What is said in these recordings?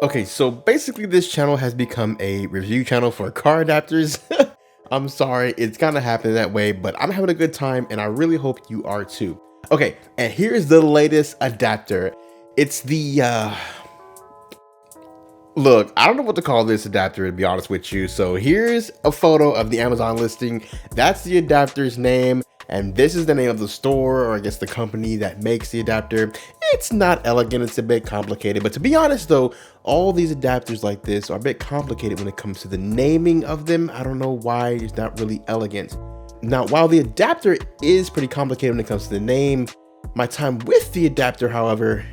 Okay, so basically this channel has become a review channel for car adapters. I'm sorry, it's kind of happening that way, but I'm having a good time and I really hope you are too. Okay, and here's the latest adapter. It's the, look, I don't know what to call this adapter, to be honest with you. So here's a photo of the Amazon listing. That's the adapter's name. And this is the name of the store, or I guess the company that makes the adapter. It's not elegant, it's a bit complicated. But to be honest though, all these adapters like this are a bit complicated when it comes to the naming of them. I don't know why it's not really elegant. Now, while the adapter is pretty complicated when it comes to the name, my time with the adapter, however,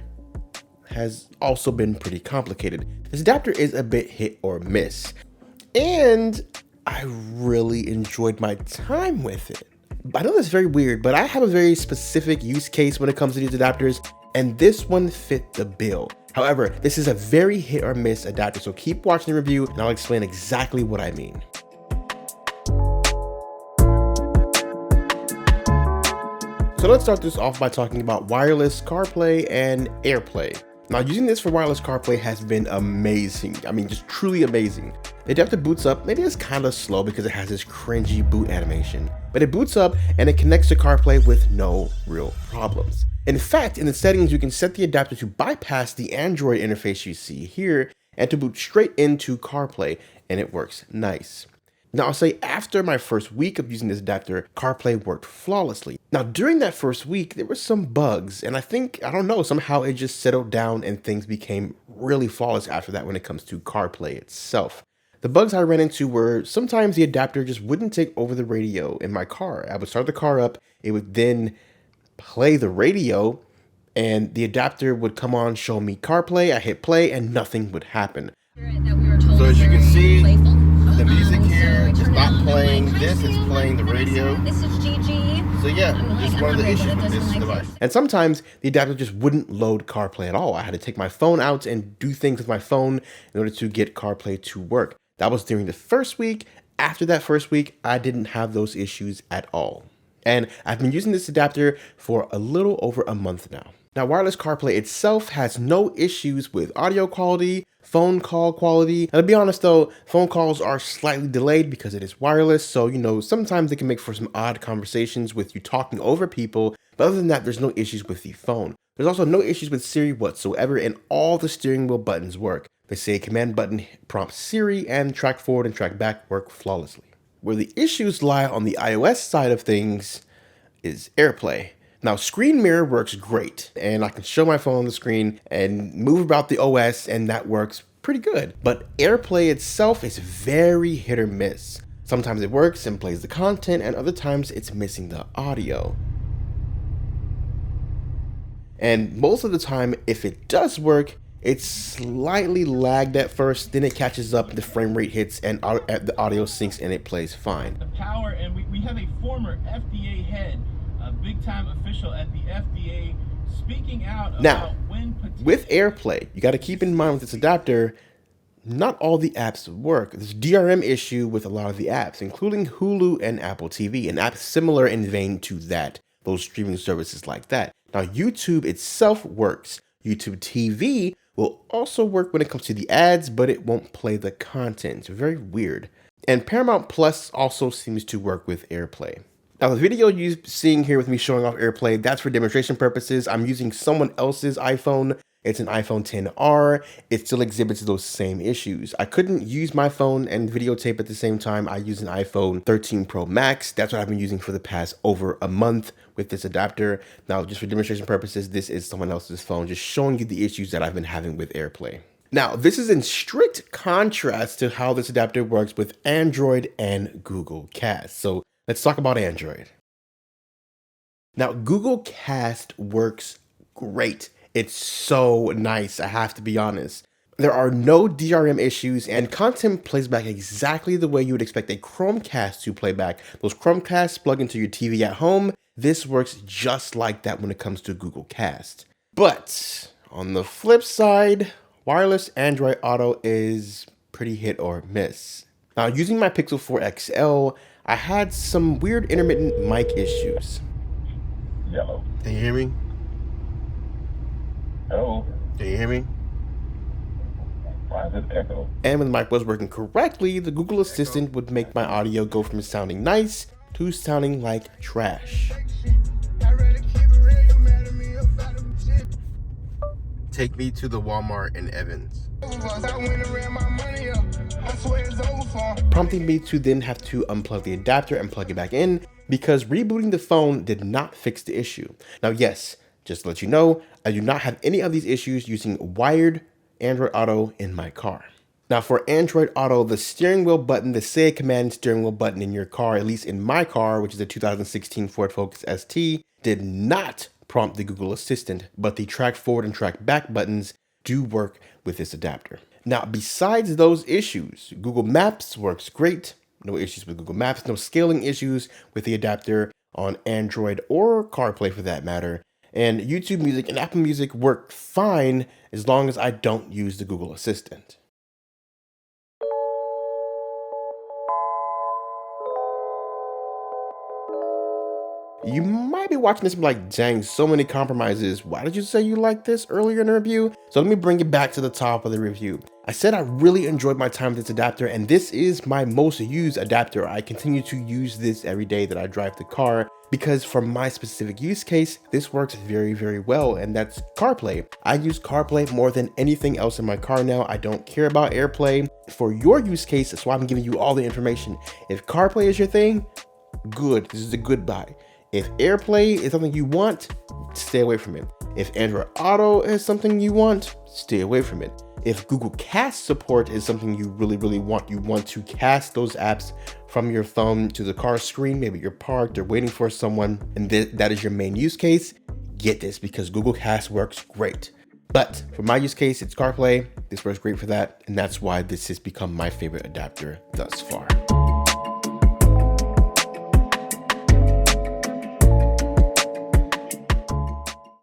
has also been pretty complicated. This adapter is a bit hit or miss. And I really enjoyed my time with it. I know that's very weird, but I have a very specific use case when it comes to these adapters, and this one fit the bill. However, this is a very hit or miss adapter, so keep watching the review and I'll explain exactly what I mean. So let's start this off by talking about wireless CarPlay and AirPlay. Now, using this for wireless CarPlay has been amazing. I mean, just truly amazing. The adapter boots up, maybe it's kind of slow because it has this cringy boot animation, but it boots up and it connects to CarPlay with no real problems. In fact, in the settings, you can set the adapter to bypass the Android interface you see here and to boot straight into CarPlay, and it works nice. Now, I'll say after my first week of using this adapter, CarPlay worked flawlessly. Now, during that first week, there were some bugs, and I don't know, somehow it just settled down and things became really flawless after that when it comes to CarPlay itself. The bugs I ran into were sometimes the adapter just wouldn't take over the radio in my car. I would start the car up, it would then play the radio, and the adapter would come on, show me CarPlay, I hit play, and nothing would happen. So as you can see, the music here is not playing this, it's playing the radio. This is Gigi. So yeah, just one of the issues with this device. And sometimes the adapter just wouldn't load CarPlay at all. I had to take my phone out and do things with my phone in order to get CarPlay to work. That was during the first week. After that first week, I didn't have those issues at all. And I've been using this adapter for a little over a month now. Now, wireless CarPlay itself has no issues with audio quality, phone call quality. And to be honest though, phone calls are slightly delayed because it is wireless. So, you know, sometimes they can make for some odd conversations with you talking over people. But other than that, there's no issues with the phone. There's also no issues with Siri whatsoever, and all the steering wheel buttons work. The say command button prompts Siri, and track forward and track back work flawlessly. Where the issues lie on the iOS side of things is AirPlay. Now, Screen Mirror works great, and I can show my phone on the screen and move about the OS, and that works pretty good. But AirPlay itself is very hit or miss. Sometimes it works and plays the content, and other times it's missing the audio. And most of the time, if it does work, it's slightly lagged at first, then it catches up, the frame rate hits, and the audio syncs, and it plays fine. The power, and we have a former FDA head, a big-time official at the FDA, speaking out about now, when with AirPlay, you got to keep in mind with this adapter, not all the apps work. There's a DRM issue with a lot of the apps, including Hulu and Apple TV, and apps similar in vein to that, those streaming services like that. Now, YouTube itself works. YouTube TV will also work when it comes to the ads, but it won't play the content. It's very weird. And Paramount Plus also seems to work with AirPlay. Now, the video you're seeing here with me showing off AirPlay, that's for demonstration purposes. I'm using someone else's iPhone. It's an iPhone XR. It still exhibits those same issues. I couldn't use my phone and videotape at the same time. I use an iPhone 13 Pro Max. That's what I've been using for the past over a month with this adapter. Now, just for demonstration purposes, this is someone else's phone, just showing you the issues that I've been having with AirPlay. Now, this is in strict contrast to how this adapter works with Android and Google Cast. So let's talk about Android. Now, Google Cast works great. It's so nice, I have to be honest. There are no DRM issues, and content plays back exactly the way you would expect a Chromecast to play back. Those Chromecasts plug into your TV at home. This works just like that when it comes to Google Cast. But on the flip side, wireless Android Auto is pretty hit or miss. Now, using my Pixel 4 XL, I had some weird intermittent mic issues. Yellow. Can you hear me? Hello. Can you hear me? Why is it echo? And when the mic was working correctly, the Google Assistant would make my audio go from sounding nice to sounding like trash. Take me to the Walmart in Evans. Prompting me to then have to unplug the adapter and plug it back in because rebooting the phone did not fix the issue. Now, yes, just to let you know, I do not have any of these issues using wired Android Auto in my car. Now for Android Auto, the steering wheel button, the say command steering wheel button in your car, at least in my car, which is a 2016 Ford Focus ST, did not prompt the Google Assistant, but the track forward and track back buttons do work with this adapter. Now, besides those issues, Google Maps works great. No issues with Google Maps, no scaling issues with the adapter on Android or CarPlay for that matter. And YouTube Music and Apple Music work fine as long as I don't use the Google Assistant. You might be watching this and be like, dang, so many compromises. Why did you say you liked this earlier in the review? So let me bring it back to the top of the review. I said I really enjoyed my time with this adapter, and this is my most used adapter. I continue to use this every day that I drive the car because for my specific use case, this works very, very well, and that's CarPlay. I use CarPlay more than anything else in my car now. I don't care about AirPlay. For your use case, that's why I'm giving you all the information. If CarPlay is your thing, good. This is a good buy. If AirPlay is something you want, stay away from it. If Android Auto is something you want, stay away from it. If Google Cast support is something you really want, you want to cast those apps from your phone to the car screen, maybe you're parked or waiting for someone, and that is your main use case, get this because Google Cast works great. But for my use case, it's CarPlay. This works great for that, and that's why this has become my favorite adapter thus far.